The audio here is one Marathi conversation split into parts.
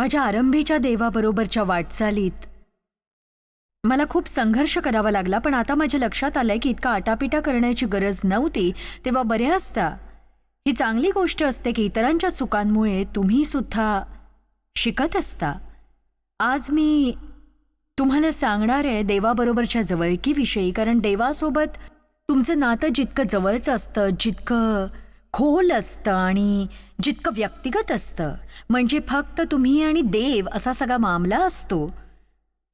माझ्या आरंभीच्या देवाबरोबरच्या वाटचालीत मला खूप संघर्ष करावा लागला, पण आता माझ्या लक्षात आलंय की इतका आटापिटा करण्याची गरज नव्हती. तेव्हा बऱ्याचदा ही चांगली गोष्ट असते की इतरांच्या चुकांमुळे तुम्ही सुद्धा शिकत असता. आज मी तुम्हाला सांगणार आहे देवाबरोबरच्या जवळकीविषयी, कारण देवासोबत तुमचं नातं जितकं जवळचं असतं, जितकं खोल असतं आणि जितकं व्यक्तिगत असतं, म्हणजे फक्त तुम्ही आणि देव असा सगळा मामला असतो,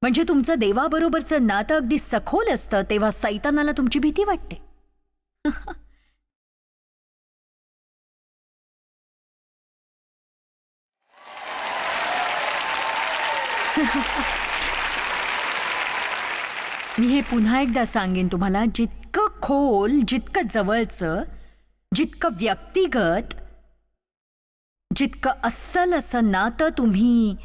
म्हणजे तुमचं देवाबरोबरचं नातं अगदी सखोल असतं, तेव्हा सैतानाला तुमची भीती वाटते. मी हे पुन्हा एकदा सांगेन तुम्हाला, जितकं खोल, जितकं जवळचं, जितकं व्यक्तिगत, जितकं अस्सल असं नातं तुम्ही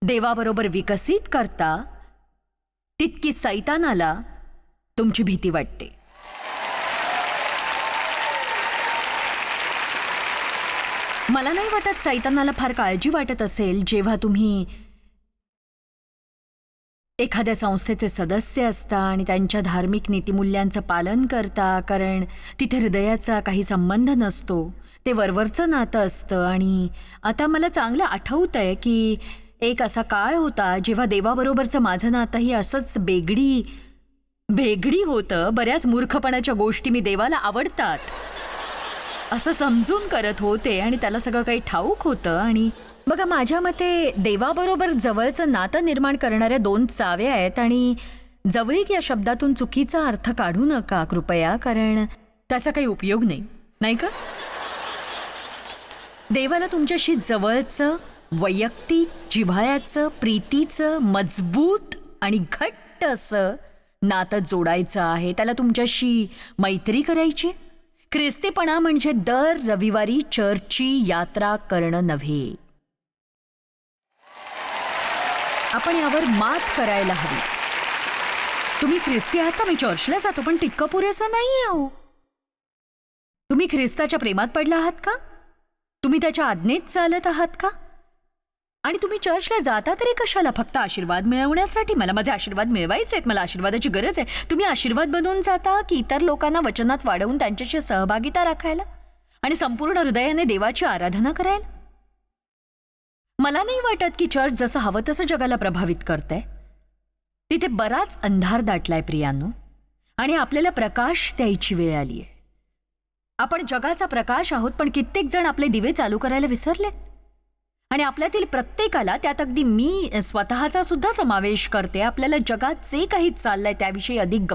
देवाबरोबर विकसित करता, तितकी सैतानाला तुमची भीती वाटते. मला नाही वाटत सैतानाला फार काळजी वाटत असेल जेव्हा तुम्ही एखाद्या संस्थेचे सदस्य असता आणि त्यांच्या धार्मिक नीतिमूल्यांचं पालन करता, कारण तिथे हृदयाचा काही संबंध नसतो, ते वरवरचं नातं असतं. आणि आता मला चांगलं आठवतंय की एक असा काळ होता जेव्हा देवाबरोबरचं माझं नातंही असंच बेगडी होतं. बऱ्याच मूर्खपणाच्या गोष्टी मी देवाला आवडतात असं समजून करत होते आणि त्याला सगळं काही ठाऊक होतं. आणि बघा, माझ्या मते देवाबरोबर जवळचं नातं निर्माण करणाऱ्या दोन चाव्या आहेत, आणि जवळीक या शब्दातून चुकीचा अर्थ काढू नका कृपया, कारण त्याचा काही उपयोग नाही, नाही का? देवाला तुमच्याशी जवळचं, वैयक्तिक, जिव्हाळ्याचं, प्रीतीचं, मजबूत आणि घट्ट असं नातं जोडायचं आहे. त्याला तुमच्याशी मैत्री करायची. ख्रिस्तीपणा म्हणजे दर रविवारी चर्चची यात्रा करणं नव्हे. आपण यावर मात करायला हवी. तुम्ही ख्रिस्ती आहात का? मी चर्चला जातो, पण तितकं पुरेसं नाही आहे. तुम्ही ख्रिस्ताच्या प्रेमात पडला आहात का? तुम्ही त्याच्या आज्ञेत चालत आहात का? आणि तुम्ही चर्चला जाता तरी कशाला? फक्त आशीर्वाद मिळवण्यासाठी? मला माझे आशीर्वाद मिळवायचे आहेत, मला आशीर्वादाची गरज आहे. तुम्ही आशीर्वाद बनवून जाता की इतर लोकांना वचनात वाढवून त्यांच्याशी सहभागिता राखायला आणि संपूर्ण हृदयाने देवाची आराधना करायला? मला नाही वाटत की चर्च जसं हवं तसं जगाला प्रभावित करतंय. तिथे बराच अंधार दाटलाय प्रियांनो, आणि आपल्याला प्रकाश द्यायची वेळ आली आहे. आपण जगाचा प्रकाश आहोत, पण कित्येक जण आपले दिवे चालू करायला विसरलेत. आणि आपल्यातील प्रत्येकाला, त्यात अगदी मी स्वतःचा सुद्धा समावेश करते, आपल्याला जगात जे काही चाललंय त्याविषयी अधिक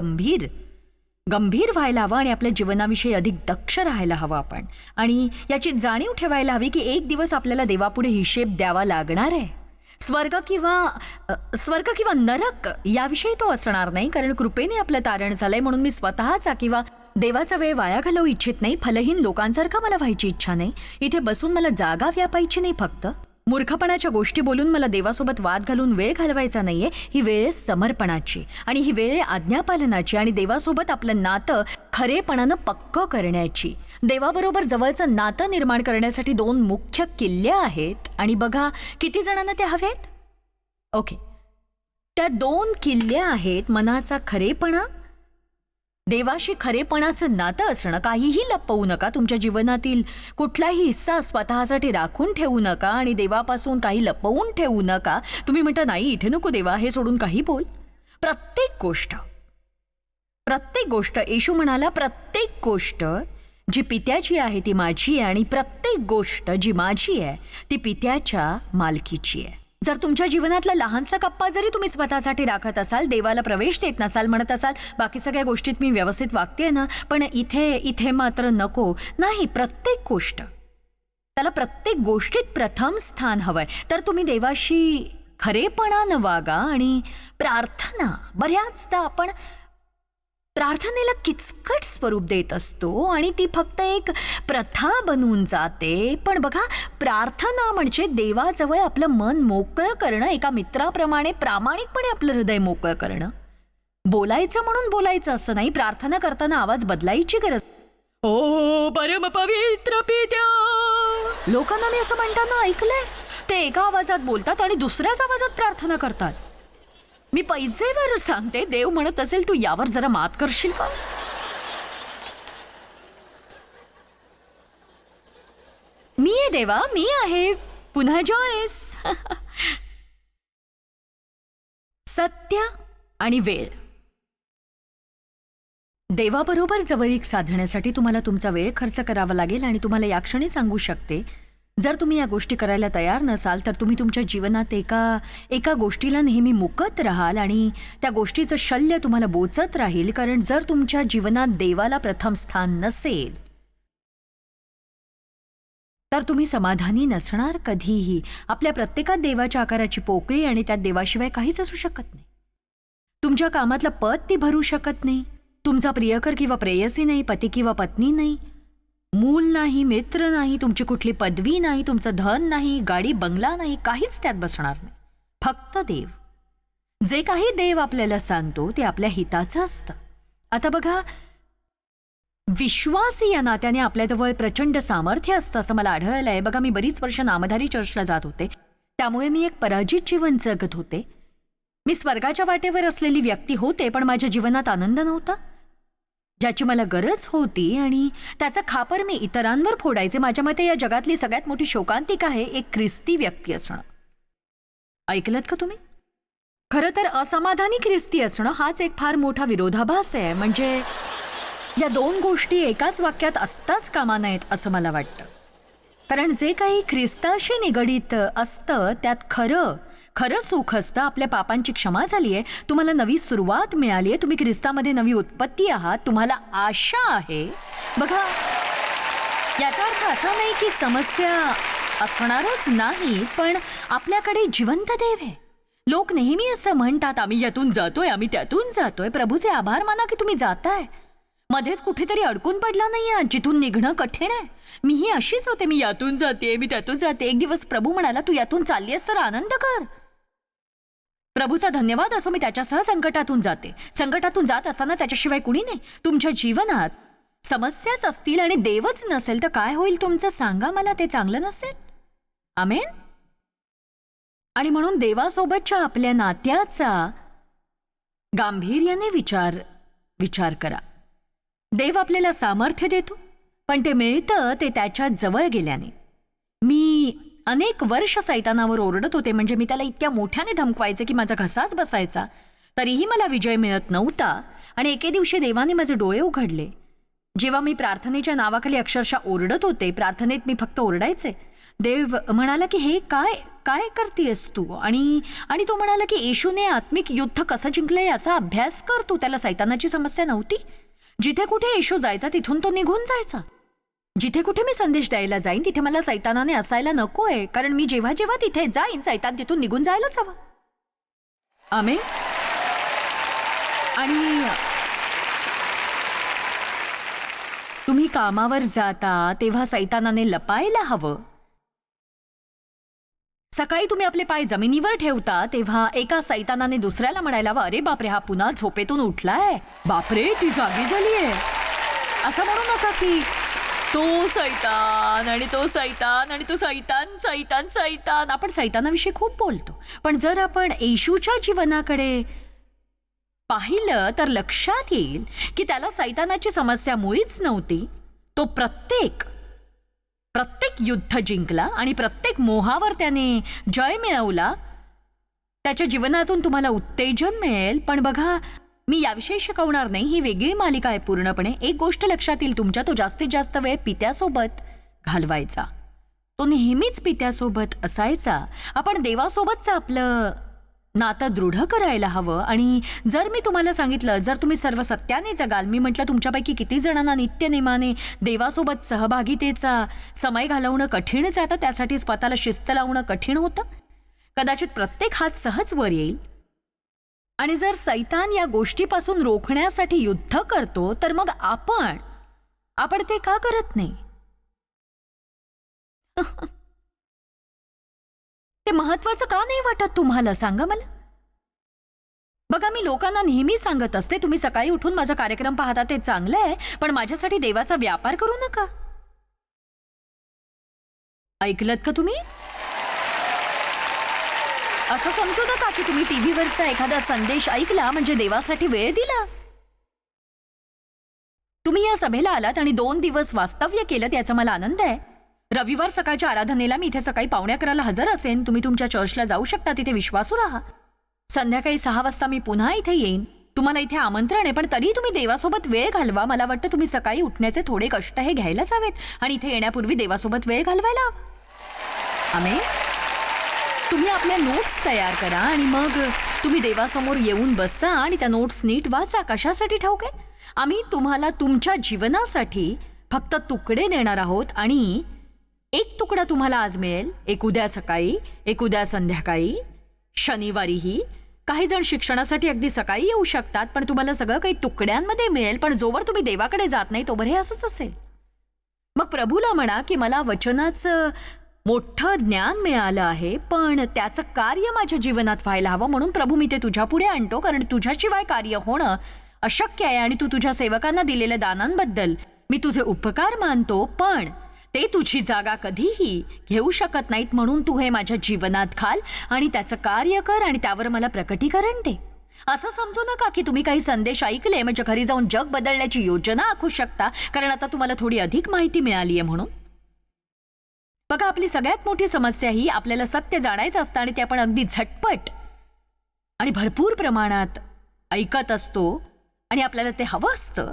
गंभीर व्हायला हवं आणि आपल्या जीवनाविषयी अधिक दक्ष राहायला हवं आपण. आणि याची जाणीव ठेवायला हवी की एक दिवस आपल्याला देवापुढे हिशेब द्यावा लागणार आहे. स्वर्ग किंवा नरक याविषयी तो असणार नाही, कारण कृपेने आपलं तारण झालंय. म्हणून मी स्वतःचा किंवा देवाचा वेळ वाया घालवू इच्छित नाही. फलहीन लोकांसारखं मला व्हायची इच्छा नाही. इथे बसून मला जागा व्यापायची नाही. फक्त मूर्खपणाच्या गोष्टी बोलून मला देवासोबत वाद घालून वेळ घालवायचा नाहीये. ही वेळ आहे समर्पणाची, आणि ही वेळ आहे आज्ञापालनाची, आणि देवासोबत आपलं नातं खरेपणानं पक्क करण्याची. देवाबरोबर जवळचं नातं निर्माण करण्यासाठी दोन मुख्य किल्ले आहेत, आणि बघा किती जणांना ते हवेत. ओके, त्या दोन किल्ले आहेत मनाचा खरेपणा, देवाशी खरेपणाचं नातं असणं. काहीही लपवू नका. तुमच्या जीवनातील कुठलाही हिस्सा स्वतःसाठी राखून ठेवू नका आणि देवापासून काही लपवून ठेवू नका. तुम्ही म्हणता नाही इथे नको देवा, हे सोडून काही बोल. प्रत्येक गोष्ट येशू म्हणाला, प्रत्येक गोष्ट जी पित्याची आहे ती माझी आहे, आणि प्रत्येक गोष्ट जी माझी आहे ती पित्याच्या मालकीची आहे. जर तुमच्या जीवनातला लहानसा कप्पा जरी तुम्ही स्वतःसाठी राखत असाल, देवाला प्रवेश देत नसाल, म्हणत असाल बाकी सगळ्या गोष्टीत मी व्यवस्थित वागते ना, पण इथे मात्र नको, नाही. प्रत्येक गोष्ट, त्याला प्रत्येक गोष्टीत प्रथम स्थान हवंय. तर तुम्ही देवाशी खरेपणानं वागा. आणि प्रार्थना, बऱ्याचदा आपण प्रार्थनेला किचकट स्वरूप देत असतो आणि ती फक्त एक प्रथा बनून जाते. पण बघा, प्रार्थना म्हणजे देवाजवळ आपलं मन मोकळं करणं, एका मित्राप्रमाणे प्रामाणिकपणे आपलं हृदय मोकळं करणं. बोलायचं म्हणून बोलायचं असं नाही. प्रार्थना करताना आवाज बदलायची गरज. ओ परम पवित्र पित्या, लोकांना मी असं म्हणताना ऐकलंय. ते एका आवाजात बोलतात आणि दुसऱ्याच आवाजात प्रार्थना करतात. मी पैजेवर सांगते, देव म्हणत असेल तू यावर जरा मात करशील का? मी आहे देवा, मी आहे पुन्हा जॉयस. सत्य आणि वेळ. देवाबरोबर जवळीक साधण्यासाठी तुम्हाला तुमचा वेळ खर्च करावा लागेल आणि तुम्हाला या क्षणी सांगू शकते, जर तुम्ही या गोष्टी करायला तयार नसाल तर तुम्ही तुमच्या जीवनात एका गोष्टीला नेहमी मुकत राहाल आणि त्या गोष्टीचं शल्य तुम्हाला बोचत राहील. कारण जर तुमच्या जीवनात देवाला प्रथम स्थान नसेल तर तुम्ही समाधानी नसणार कधीही. आपल्या प्रत्येकात देवाच्या आकाराची पोकळी आणि त्यात देवाशिवाय काहीच असू शकत नाही. तुमच्या कामातलं पद ती भरू शकत नाही. तुमचा प्रियकर किंवा प्रेयसी नाही, पती किंवा पत्नी नाही, मूल नाही, मित्र नाही, तुमची कुठली पदवी नाही, तुमचं धन नाही, गाडी बंगला नाही, काहीच त्यात बसणार नाही. फक्त देव. जे काही देव आपल्याला सांगतो ते आपल्या हिताचं असतं. आता बघा, विश्वासी या नात्याने आपल्याजवळ प्रचंड सामर्थ्य असतं असं मला आढळलंय. बघा, मी बरीच वर्ष नामधारी चर्चला जात होते, त्यामुळे मी एक पराजित जीवन जगत होते. मी स्वर्गाच्या वाटेवर असलेली व्यक्ती होते, पण माझ्या जीवनात आनंद नव्हता ज्याची मला गरज होती आणि त्याचा खापर मी इतरांवर फोडायचे. माझ्या मते या जगातली सगळ्यात मोठी शोकांतिका आहे एक ख्रिस्ती व्यक्ती असणं. ऐकलत का तुम्ही? खरं तर असमाधानी ख्रिस्ती असणं हाच एक फार मोठा विरोधाभास आहे. म्हणजे या दोन गोष्टी एकाच वाक्यात असताच कामा नयेत असं मला वाटतं. कारण जे काही ख्रिस्ताशी निगडीत असतं त्यात खरं सुख असतं. आपल्या पापांची क्षमा झाली आहे, तुम्हाला नवी सुरुवात मिळाली आहे, तुम्ही ख्रिस्तामध्ये नवी उत्पत्ती आहात, तुम्हाला आशा आहे. बघा, याचा अर्थ असा नाही की समस्या असणारच नाही, पण आपल्याकडे जिवंत देव आहे. लोक नेहमी असं म्हणतात, आम्ही यातून जातोय, आम्ही त्यातून जातोय. प्रभूचे आभार माना की तुम्ही जाताय. मध्येच कुठेतरी अडकून पडला नाही आहात जिथून निघणं कठीण आहे. मीही अशीच होते, मी यातून जाते, मी त्यातून जाते. एक दिवस प्रभू म्हणाला, तू यातून चाललीस तर आनंद कर. प्रभूचा धन्यवाद असो, मी त्याच्यासह संकटातून जाते. संकटातून जात असताना त्याच्याशिवाय कुणी नाही. तुमच्या जीवनात समस्याच असतील आणि देवच नसेल तर काय होईल तुमचं सांगा मला? ते चांगलं नसेल. आमेन. आणि म्हणून देवासोबतच्या आपल्या नात्याचा गांभीर्याने विचार करा. देव आपल्याला सामर्थ्य देतो, पण ते मिळतं ते त्याच्या जवळ गेल्याने. मी अनेक वर्ष सैतानावर ओरडत होते, म्हणजे मी त्याला इतक्या मोठ्याने धमकवायचे की माझा घसाच बसायचा, तरीही मला विजय मिळत नव्हता. आणि एके दिवशी देवाने माझे डोळे उघडले. जेव्हा मी प्रार्थनेच्या नावाखाली अक्षरशः ओरडत होते, प्रार्थनेत मी फक्त ओरडायचे. देव म्हणाला की हे काय करतेस तू? आणि तो म्हणाला की येशूने आत्मिक युद्ध कसं जिंकलं याचा अभ्यास कर तू. त्याला सैतानाची समस्या नव्हती. जिथे कुठे येशू जायचा तिथून तो निघून जायचा. जिथे कुठे मी संदेश द्यायला जाईन तिथे मला सैतानाने असायला नकोय, कारण मी जेव्हा जेव्हा तिथे जाईन सैतान तिथून निघून जायलाच हवं. आमेन. आणि तुम्ही कामावर जाता तेव्हा सैतानाने लपायला हवं. सकाळी तुम्ही आपले पाय जमिनीवर ठेवता तेव्हा एका सैतानाने दुसऱ्याला म्हणायला हवं, अरे बापरे, हा पुन्हा झोपेतून उठलाय, बापरे ती जागी झालीये. असं म्हणू नका की तो सैतान आणि तो सैतान आणि तो सैतान सैतान सैतान. आपण सैतानाविषयी खूप बोलतो, पण जर आपण येशूच्या जीवनाकडे पाहिलं तर लक्षात येईल की त्याला सैतानाची समस्या मुळीच नव्हती. तो प्रत्येक युद्ध जिंकला आणि प्रत्येक मोहावर त्याने जय मिळवला. त्याच्या जीवनातून तुम्हाला उत्तेजन मिळेल. पण बघा, मी याविषयी शिकवणार नाही, ही वेगळी मालिका आहे पूर्णपणे. एक गोष्ट लक्षात येईल तुमच्या, तो जास्तीत जास्त वेळ पित्यासोबत घालवायचा. तो नेहमीच पित्यासोबत असायचा. आपण देवासोबतचं आपलं नातं दृढ करायला हवं. आणि जर मी तुम्हाला सांगितलं, जर तुम्ही सर्व सत्याने जगाल, मी म्हटलं तुमच्यापैकी किती जणांना नित्यनेमाने देवासोबत सहभागितेचा समय घालवणं कठीण जातं, त्यासाठी स्वतःला शिस्त लावणं कठीण होतं. कदाचित प्रत्येक हात सहज वर येईल. आणि जर सैतान या गोष्टीपासून रोखण्यासाठी युद्ध करतो तर मग आपण ते का करत नाही? ते महत्वाचं का नाही वाटत तुम्हाला? सांगा मला. बघा, मी लोकांना नेहमी सांगत असते, तुम्ही सकाळी उठून माझा कार्यक्रम पाहता ते चांगलं आहे, पण माझ्यासाठी देवाचा व्यापार करू नका. ऐकलत का तुम्ही? असं समजू नका की तुम्ही टीव्हीवरचा एखादा संदेश ऐकला म्हणजे देवासाठी वेळ दिला. तुम्ही या सभेला आलात आणि 2 दिवस वास्तव्य केलं याचा मला आनंद आहे. रविवार सकाळच्या आराधनेला मी इथे सकाळी 9:45 हजर असेन. तुम्ही तुमच्या चर्चला जाऊ शकता, तिथे विश्वासू राहा. संध्याकाळी 6 वाजता मी पुन्हा इथे येईन. तुम्हाला इथे आमंत्रण आहे, पण तरी तुम्ही देवासोबत वेळ घालवा. मला वाटतं तुम्ही सकाळी उठण्याचे थोडे कष्ट हे घ्यायलाच हवेत आणि इथे येण्यापूर्वी देवासोबत वेळ घालवायला हवा. आमेन. तुम्ही आपल्या नोट्स तयार करा आणि मग तुम्ही देवासमोर येऊन बसा आणि त्या नोट्स नीट वाचा. कशासाठी ठाऊक आहे? आम्ही तुम्हाला तुमच्या जीवनासाठी फक्त तुकडे देणार आहोत आणि एक तुकडा तुम्हाला आज मिळेल, एक उद्या सकाळी, एक उद्या संध्याकाळी, शनिवारीही. काही जण शिक्षणासाठी अगदी सकाळी येऊ शकतात, पण तुम्हाला सगळं काही तुकड्यांमध्ये मिळेल. पण जोवर तुम्ही देवाकडे जात नाही तोवर हे असंच असेल. मग प्रभूला म्हणा की मला वचनाचं मोठं ज्ञान मिळालं आहे, पण त्याचं कार्य माझ्या जीवनात व्हायला हवं, म्हणून प्रभू मी ते तुझ्या पुढे आणतो, कारण तुझ्याशिवाय कार्य होणं अशक्य आहे. आणि तू तुझ्या सेवकांना दिलेल्या दानांबद्दल मी तुझे उपकार मानतो, पण ते तुझी जागा कधीही घेऊ शकत नाहीत. म्हणून तू हे माझ्या जीवनात घाल आणि त्याचं कार्य कर आणि त्यावर मला प्रकटीकरण दे. असं समजू नका की तुम्ही काही संदेश ऐकले म्हणजे घरी जाऊन जग बदलण्याची योजना आखू शकता, कारण आता तुम्हाला थोडी अधिक माहिती मिळाली आहे म्हणून. बघा, आपली सगळ्यात मोठी समस्या ही आपल्याला सत्य जाणायचं असतं आणि ते आपण अगदी झटपट आणि भरपूर प्रमाणात ऐकत असतो आणि आपल्याला ते हवं असतं.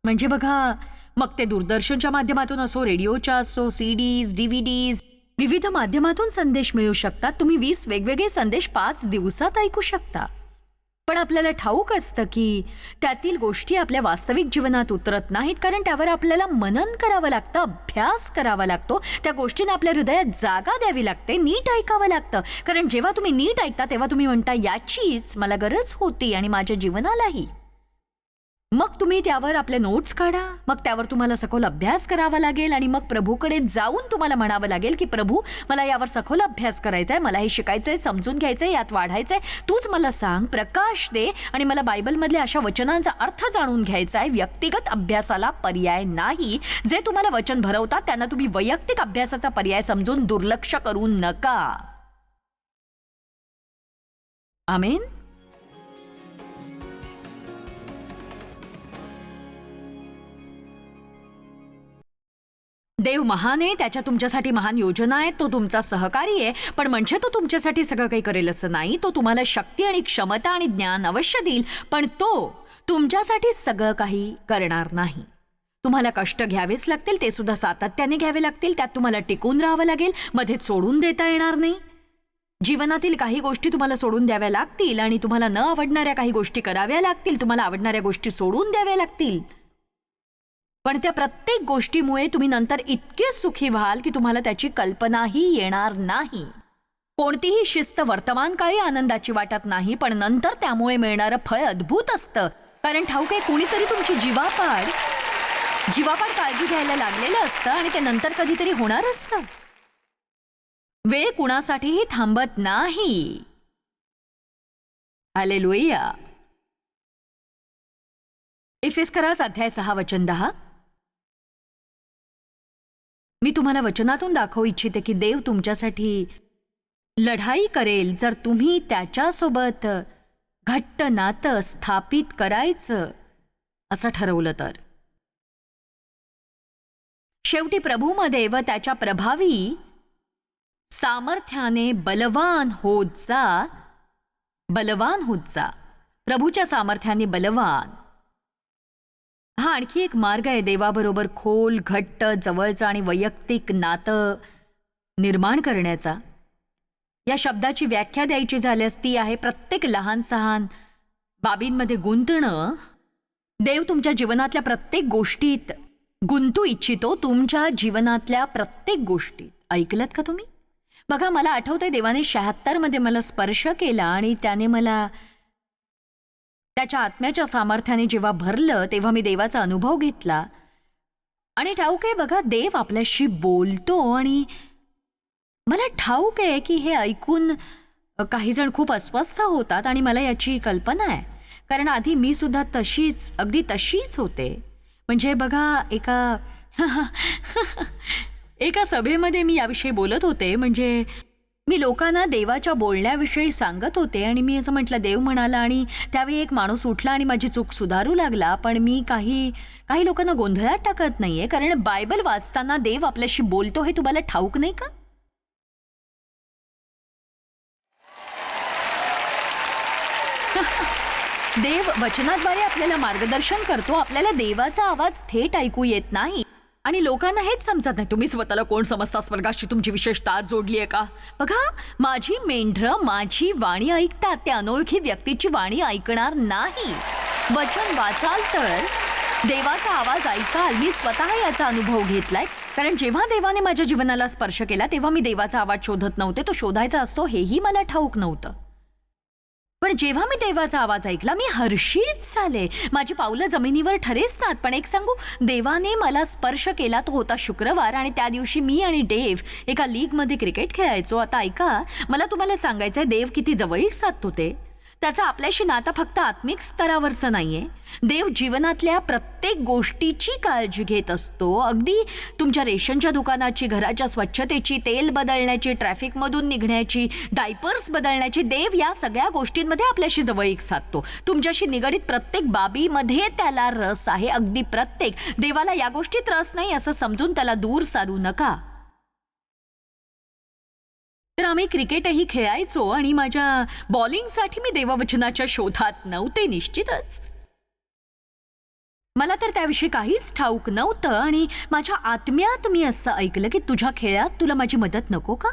म्हणजे बघा, मग ते दूरदर्शनच्या माध्यमातून असो, रेडिओच्या असो, सीडीज, डीव्हीडीज, विविध माध्यमातून संदेश मिळू शकतात. तुम्ही 20 वेगवेगळे संदेश 5 दिवसात ऐकू शकता. पण आपल्याला ठाऊक असतं की त्यातील गोष्टी आपल्या वास्तविक जीवनात उतरत नाहीत, कारण त्यावर आपल्याला मनन करावं लागतं, अभ्यास करावा लागतो. त्या गोष्टींना आपल्या हृदयात जागा द्यावी लागते, नीट ऐकावं लागतं. कारण जेव्हा तुम्ही नीट ऐकता तेव्हा तुम्ही म्हणता याचीच मला गरज होती आणि माझ्या जीवनालाही. मग तुम्ही त्यावर आपले नोट्स काढा, मग त्यावर तुम्हाला सखोल अभ्यास करावा लागेल आणि मग प्रभूकडे जाऊन तुम्हाला म्हणावं लागेल की प्रभू मला यावर सखोल अभ्यास करायचाय, मला हे शिकायचंय, समजून घ्यायचंय, यात वाढायचंय. तूच मला सांग, प्रकाश दे आणि मला बायबलमधल्या अशा वचनांचा अर्थ जाणून घ्यायचा आहे. व्यक्तिगत अभ्यासाला पर्याय नाही. जे तुम्हाला वचन भरवतात त्यांना तुम्ही वैयक्तिक अभ्यासाचा पर्याय समजून दुर्लक्ष करू नका. आमेन. देव महान आहे, त्याच्या तुमच्यासाठी महान योजना आहेत, तो तुमचा सहकारी आहे. पण म्हणजे तो तुमच्यासाठी सगळं काही करेल असं नाही. तो तुम्हाला शक्ती आणि क्षमता आणि ज्ञान अवश्य देईल, पण तो तुमच्यासाठी सगळं काही करणार नाही. तुम्हाला कष्ट घ्यावेच लागतील, ते सुद्धा सातत्याने घ्यावे लागतील. त्यात तुम्हाला टिकून राहावं लागेल, मध्येच सोडून देता येणार नाही. जीवनातील काही गोष्टी तुम्हाला सोडून द्याव्या लागतील आणि तुम्हाला न आवडणाऱ्या काही गोष्टी कराव्या लागतील. तुम्हाला आवडणाऱ्या गोष्टी सोडून द्याव्या लागतील. पण त्या प्रत्येक गोष्टीमुळे तुम्ही नंतर इतके सुखी व्हाल की तुम्हाला त्याची कल्पनाही येणार नाही. कोणतीही शिस्त वर्तमान काळी आनंदाची वाटत नाही, पण नंतर त्यामुळे मिळणारं फळ अद्भुत असतं. कारण ठाऊक आहे, कुणीतरी तुमची जीवापाड काळजी घ्यायला लागलेलं असतं आणि ते नंतर कधीतरी होणार असतं. वेळ कुणासाठीही थांबत नाही. हालेलुया. इफिस्करास अध्याय 6 वचन 10. मी तुम्हाला वचनातून दाखवू इच्छिते की देव तुमच्यासाठी लढाई करेल जर तुम्ही त्याच्यासोबत घट्ट नातं स्थापित करायचं असं ठरवलं तर. शेवटी प्रभूमध्ये व त्याच्या प्रभावी सामर्थ्याने बलवान होत जा. प्रभूच्या सामर्थ्याने बलवान. हा आणखी एक मार्ग आहे देवाबरोबर खोल, घट्ट, जवळचं आणि वैयक्तिक नातं निर्माण करण्याचा. या शब्दाची व्याख्या द्यायची झाल्यास ती आहे प्रत्येक लहान सहान बाबींमध्ये गुंतणं. देव तुमच्या जीवनातल्या प्रत्येक गोष्टीत गुंतू इच्छितो, तुमच्या जीवनातल्या प्रत्येक गोष्टीत. ऐकलत का तुम्ही? बघा, मला आठवतंय देवाने 76 मध्ये मला स्पर्श केला आणि त्याने मला त्याच्या आत्म्याच्या सामर्थ्याने जेव्हा भरलं तेव्हा मी देवाचा अनुभव घेतला. आणि ठाऊक आहे बघा, देव आपल्याशी बोलतो आणि मला ठाऊक आहे की हे ऐकून काही जण खूप अस्वस्थ होतात आणि मला याची कल्पना आहे, कारण आधी मी सुद्धा अगदी तशीच होते. म्हणजे बघा, एका सभेमध्ये मी याविषयी बोलत होते. म्हणजे मी लोकांना देवाच्या बोलण्याविषयी सांगत होते आणि मी असं म्हटलं देव म्हणाला आणि त्यावेळी एक माणूस उठला आणि माझी चूक सुधारू लागला. पण मी काही काही लोकांना गोंधळात टाकत नाहीये, कारण बायबल वाचताना देव आपल्याशी बोलतो हे तुम्हाला ठाऊक नाही का? देव वचनाद्वारे आपल्याला मार्गदर्शन करतो. आपल्याला देवाचा आवाज थेट ऐकू येत नाही आणि लोकांना हेच समजत नाही. तुम्ही स्वतःला कोण समजता? स्वर्गाशी तुमची विशेष तार जोडली आहे का? बघा, माझी मेंढरं माझी वाणी ऐकतात, त्या अनोळखी व्यक्तीची वाणी ऐकणार नाही. वचन वाचाल तर देवाचा आवाज ऐकाल. मी स्वतः याचा अनुभव घेतलाय, कारण जेव्हा देवाने माझ्या जीवनाला स्पर्श केला तेव्हा मी देवाचा आवाज शोधत नव्हते. तो शोधायचा असतो हेही मला ठाऊक नव्हतं. पण जेव्हा मी देवाचा आवाज ऐकला मी हर्षित झाले. माझी पावलं जमिनीवर ठरेसतात. पण एक सांगू, देवाने मला स्पर्श केला तो होता शुक्रवार आणि त्या दिवशी मी आणि डेव एका लीगमध्ये क्रिकेट खेळायचो. आता ऐका, मला तुम्हाला सांगायचंय देव किती जवळीक साधतो ते. त्याचा आपल्याशी नाता फक्त आत्मिक स्तरावरचं नाहीये. देव जीवनातल्या प्रत्येक गोष्टीची काळजी घेत असतो. अगदी तुमच्या रेशनच्या दुकानाची, घराच्या स्वच्छतेची, तेल बदलण्याची, ट्रॅफिकमधून निघण्याची, डायपर्स बदलण्याची. देव या सगळ्या गोष्टींमध्ये आपल्याशी जवळीक साधतो. तुमच्याशी निगडीत प्रत्येक बाबीमध्ये त्याला रस आहे, अगदी प्रत्येक. देवाला या गोष्टीत रस नाही असं समजून त्याला दूर सारू नका. तर आम्ही क्रिकेटही खेळायचो आणि माझ्या बॉलिंगसाठी मी देववचनाच्या शोधात नव्हते निश्चितच. मला तर त्याविषयी काहीच ठाऊक नव्हतं आणि माझ्या आत्म्यात मी असं ऐकलं की तुझ्या खेळात तुला माझी मदत नको का?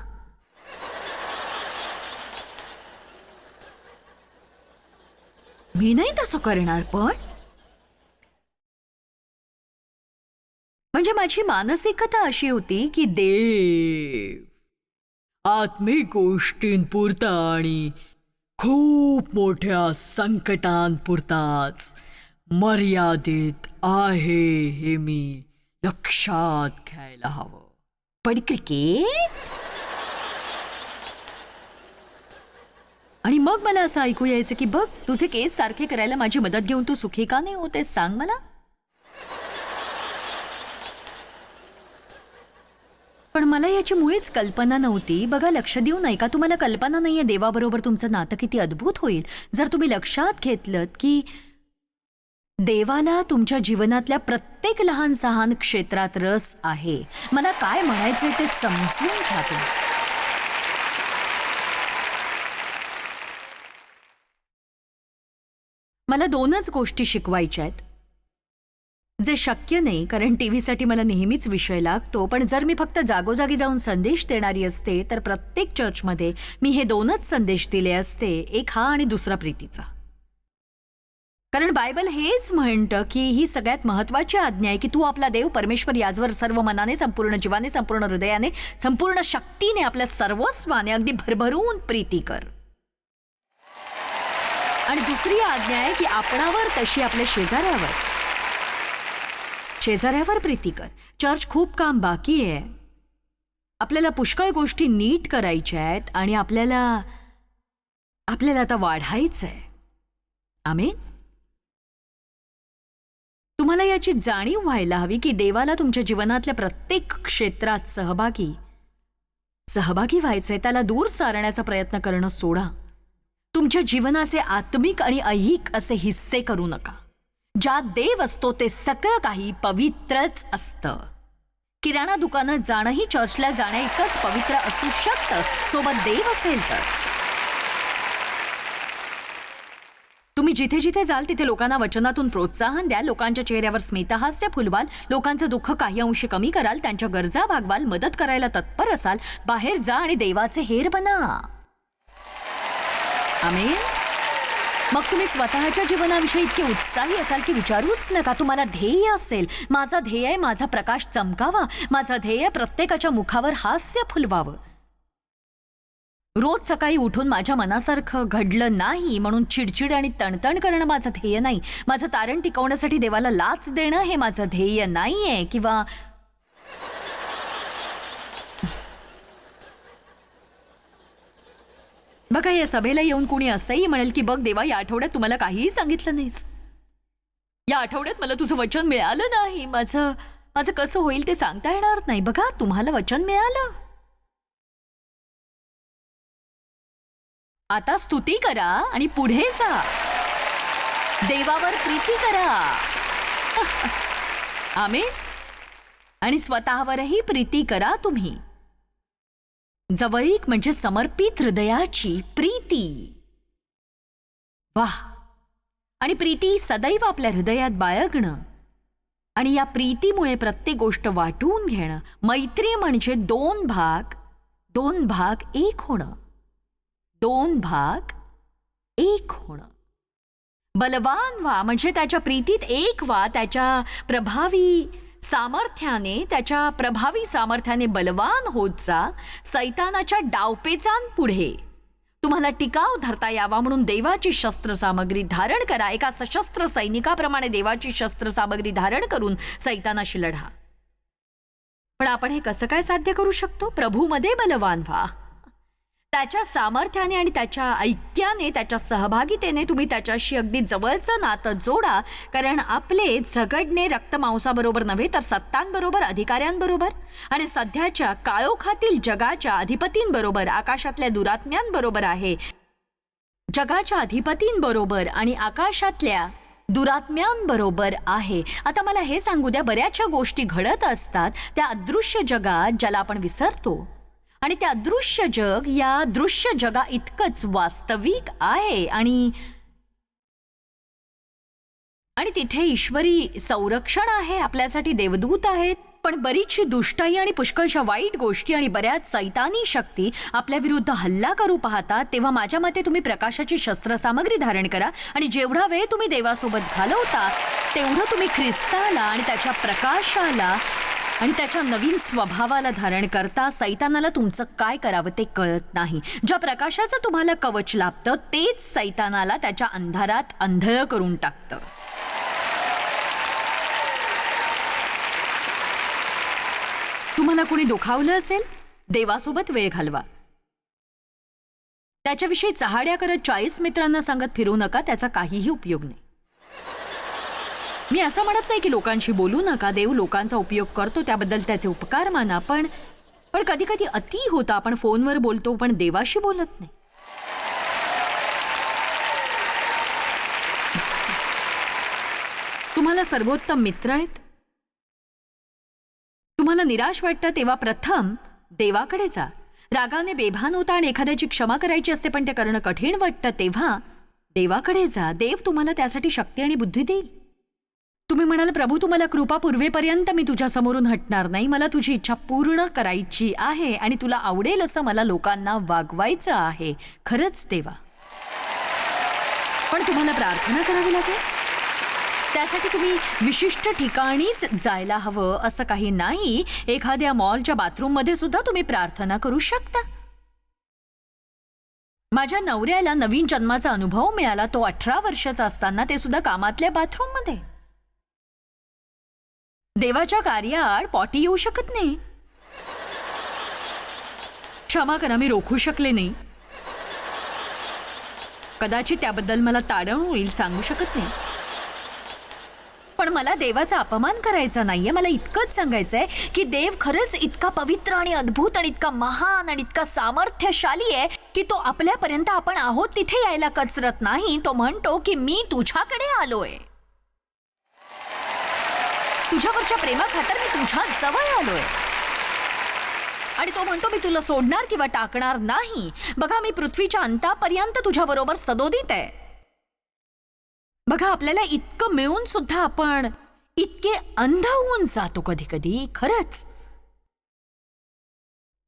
मी नाही तसं करणार. पण म्हणजे माझी मानसिकता अशी होती की देव आत्मिक गोष्टींपुरता आणि खूप मोठ्या संकटांपुरताच मर्यादित आहे हे मी लक्षात घ्यायला हवं. पण क्रिकेट? आणि मग मला असं ऐकू यायचं की बघ, तुझे केस सारखे करायला माझी मदत घेऊन तू सुखी का नाही होते सांग मला. पण मला याची मुळीच कल्पना नव्हती. बघा, लक्ष देऊन ऐका, तुम्हाला कल्पना नाहीये देवाबरोबर तुमचं नातं किती अद्भुत होईल जर तुम्ही लक्षात घेतलं की देवाला तुमच्या जीवनातल्या प्रत्येक लहान सहान क्षेत्रात रस आहे. मला काय म्हणायचंय ते समजून घ्या तुम्ही. मला दोनच गोष्टी शिकवायच्या आहेत, जे शक्य नाही कारण टीव्हीसाठी मला नेहमीच विषय लागतो. पण जर मी फक्त जागोजागी जाऊन संदेश देणारी असते तर प्रत्येक चर्चमध्ये मी हे दोनच संदेश दिले असते, एक हा आणि दुसरा प्रीतीचा. कारण बायबल हेच म्हणतं की ही सगळ्यात महत्वाची आज्ञा आहे की तू आपला देव परमेश्वर याजवर सर्व मनाने, संपूर्ण जीवाने, संपूर्ण हृदयाने, संपूर्ण शक्तीने, आपल्या सर्वस्वाने अगदी भरभरून प्रीती कर. आणि दुसरी आज्ञा आहे की आपणावर तशी आपल्या शेजाऱ्यावर प्रीती कर. चर्च खूप काम बाकी आहे. आपल्याला पुष्कळ गोष्टी नीट करायच्या आहेत आणि आपल्याला आता वाढायचंय. आमेन. तुम्हाला याची जाणीव व्हायला हवी की देवाला तुमच्या जीवनातल्या प्रत्येक क्षेत्रात सहभागी व्हायचंय. त्याला दूर सारण्याचा प्रयत्न करणं सोडा. तुमच्या जीवनाचे आत्मिक आणि ऐहिक असे हिस्से करू नका. ज्यात देव असतो ते सगळं काही पवित्रच असतं. किराणा दुकानात जाणंही चर्चला जाण्या इतकंच पवित्र असू शकतं, सोबत देव असेल तर. तुम्ही जिथे जिथे जाल तिथे लोकांना वचनातून प्रोत्साहन द्याल, लोकांच्या चेहऱ्यावर स्मितहास्य फुलवाल, लोकांचं दुःख काही अंशी कमी कराल, त्यांच्या गरजा भागवाल, मदत करायला तत्पर असाल. बाहेर जा आणि देवाचे हेर बना. आमेन. मग तुम्ही स्वतःच्या जीवनाविषयी इतके उत्साही असाल की विचारूच नका. तुम्हाला ध्येय असेल. माझा ध्येय आहे माझा प्रकाश चमकावा. माझा ध्येय प्रत्येकाच्या मुखावर हास्य फुलवावं. रोज सकाळी उठून माझ्या मनासारखं घडलं नाही म्हणून चिडचिड आणि तणतण करणं माझं ध्येय नाही. माझं तारण टिकवण्यासाठी देवाला लाच देणं हे माझं ध्येय नाहीये. किंवा बघा, या सभेला येऊन कुणी असंही म्हणेल की बघ देवा, या आठवड्यात तुम्हाला काहीही सांगितलं नाहीस. या आठवड्यात मला तुझं वचन मिळालं नाही. माझं कसं होईल ते सांगता येणार नाही. बघा, तुम्हाला वचन मिळालं. आता स्तुती करा आणि पुढे जा. देवावर प्रीती करा. आमेन. आणि स्वतःवरही प्रीती करा तुम्ही. जवळीक म्हणजे समर्पित हृदयाची प्रीती. वाह. आणि प्रीती सदैव आपल्या हृदयात बाळगणं आणि या प्रीतीमुळे प्रत्येक गोष्ट वाटून घेणं. मैत्री म्हणजे दोन भाग एक होणं. दोन भाग एक होणं. बलवान व्हा म्हणजे त्याच्या प्रीतीत एक व्हा. त्याच्या प्रभावी सामर्थ्याने बलवान होत जा. सैतानाच्या डावपेचांपुढे तुम्हाला टिकाव धरता यावा म्हणून देवाची शस्त्रसामग्री धारण करा. एका सशस्त्र सैनिकाप्रमाणे देवाची शस्त्रसामग्री धारण करून सैतानाशी लढा. पण आपण हे कसं काय साध्य करू शकतो? प्रभूमध्ये बलवान व्हा. त्याच्या सामर्थ्याने आणि त्याच्या ऐक्याने, त्याच्या सहभागितेने तुम्ही त्याच्याशी अगदी जवळचं नातं जोडा. कारण आपले झगडणे रक्तमांसाबरोबर नव्हे तर सत्तांबरोबर, अधिकाऱ्यांबरोबर आणि सध्याच्या काळोखातील जगाच्या अधिपतींबरोबर, आकाशातल्या दुरात्म्यांबरोबर आहे. जगाच्या अधिपतींबरोबर आणि आकाशातल्या दुरात्म्यांबरोबर आहे. आता मला हे सांगू द्या, बऱ्याचशा गोष्टी घडत असतात त्या अदृश्य जगात, ज्याला आपण विसरतो. आणि त्या अदृश्य जग या दृश्य जगा इतकंच वास्तविक आहे. आणि तिथे ईश्वरी संरक्षण आहे, आपल्यासाठी देवदूत आहेत. पण बरीचशी दुष्टाई आणि पुष्कळशा वाईट गोष्टी आणि बऱ्याच सैतानी शक्ती आपल्या विरुद्ध हल्ला करू पाहतात. तेव्हा माझ्या मते तुम्ही प्रकाशाची शस्त्रसामग्री धारण करा. आणि जेवढा वेळ तुम्ही देवासोबत घालवता तेवढं तुम्ही ख्रिस्ताला आणि त्याच्या प्रकाशाला आणि त्याच्या नवीन स्वभावाला धारण करता. सैतानाला तुमचं काय करावं ते कळत नाही. ज्या प्रकाशाचं तुम्हाला कवच लाभतं तेच सैतानाला त्याच्या अंधारात अंधळ करून टाकतं. तुम्हाला कुणी दुखावलं असेल, देवासोबत वेळ घालवा. त्याच्याविषयी चहाड्या करत 40 मित्रांना सांगत फिरू नका. त्याचा काहीही उपयोग नाही. मी असं म्हणत नाही की लोकांशी बोलू नका. देव लोकांचा उपयोग करतो, त्याबद्दल त्याचे उपकार माना. पण कधी कधी अति होतं. आपण फोनवर बोलतो पण देवाशी बोलत नाही. तुम्हाला सर्वोत्तम मित्र आहेत. तुम्हाला निराश वाटतं तेव्हा प्रथम देवाकडे जा. रागाने बेभान होता आणि एखाद्याची क्षमा करायची असते पण ते करणं कठीण वाटतं तेव्हा देवाकडे जा. देव तुम्हाला त्यासाठी शक्ती आणि बुद्धी देईल. तुम्ही म्हणाल, प्रभू तू मला कृपा पुरवेपर्यंत मी तुझ्या समोरून हटणार नाही. मला तुझी इच्छा पूर्ण करायची आहे आणि तुला आवडेल असं मला लोकांना वागवायचं आहे. खरंच देवा. पण तुम्हाला प्रार्थना करावी लागेल. त्यासाठी तुम्ही विशिष्ट ठिकाणीच जायला हवं असं काही नाही. एखाद्या मॉलच्या बाथरूममध्ये सुद्धा तुम्ही प्रार्थना करू शकता. माझ्या नवऱ्याला नवीन जन्माचा अनुभव मिळाला. तो 18 वर्षाचा असताना, ते सुद्धा कामातल्या बाथरूममध्ये. देवाच्या कार्यात पॉटी येऊ शकत नाही. क्षमा करा, मी रोखू शकले नाही. कदाचित त्याबद्दल मला ताडण होईल, सांगू शकत नाही. पण मला देवाचा अपमान करायचा नाहीये. मला इतकंच सांगायचंय की देव खरंच इतका पवित्र आणि अद्भुत आणि इतका महान आणि इतका सामर्थ्यशाली आहे की तो आपल्यापर्यंत आपण आहोत तिथे यायला कचरत नाही. तो म्हणतो की मी तुझ्याकडे आलोय. तुझ्यावरच्या प्रेमाखातर मी तुझ्या जवळ आलोय. आणि तो म्हणतो मी तुला सोडणार किंवा टाकणार नाही. बघा, मी पृथ्वीच्या अंतापर्यंत तुझ्या बरोबर सदोदित आहे. बघा, आपल्याला इतकं मिळून सुद्धा आपण इतके अंध होऊन जातो कधी कधी. खरंच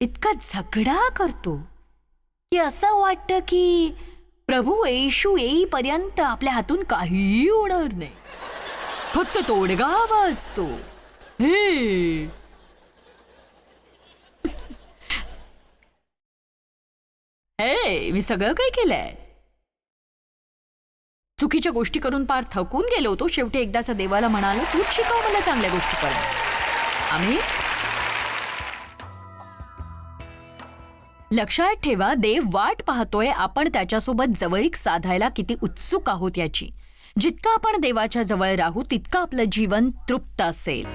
इतका झगडा करतो की असं वाटतं की प्रभू येशू येईपर्यंत आपल्या हातून काहीही होणार नाही. फक्त तोडगा वाजतो. हे मी सगळं काही केलंय. चुकीच्या गोष्टी करून पार थकून गेलो होतो. शेवटी एकदाचा देवाला म्हणालो, तूच शिकव मला चांगल्या गोष्टी करणं. आम्ही लक्षात ठेवा, देव वाट पाहतोय आपण त्याच्यासोबत जवळीक साधायला किती उत्सुक आहोत याची. जितकं आपण देवाच्या जवळ राहू तितकं आपलं जीवन तृप्त असेल.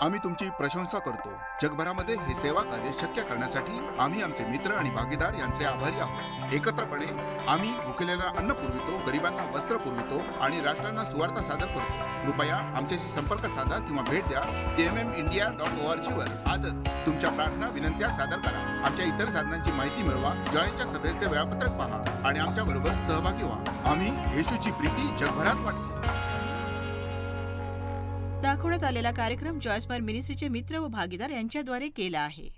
आम्ही तुमची प्रशंसा करतो. जगभरामध्ये हे सेवा कार्य शक्य करण्यासाठी आम्ही आमचे मित्र आणि भागीदार यांचे आभारी आहोत. एकत्रपणे आम्ही भुकेलेला अन्न पुरवितो, गरिबांना वस्त्र पुरवितो आणि राष्ट्रांना सुवार्ता सादर करतो. कृपया आमच्याशी संपर्क साधा किंवा भेट द्या tmmindia.org वर. आजच तुमच्या प्रार्थना विनंत्या सादर करा. आमच्या इतर साधनांची माहिती मिळवा, जॉयच्या सभेचे वेळापत्रक पहा आणि आमच्या बरोबर सहभागी व्हा. आम्ही येशूची प्रीती जगभरात वाटतो. दाखवण्यात आलेला कार्यक्रम जॉयस बार मिनिस्ट्रीचे मित्र व भागीदार यांच्याद्वारे केला आहे.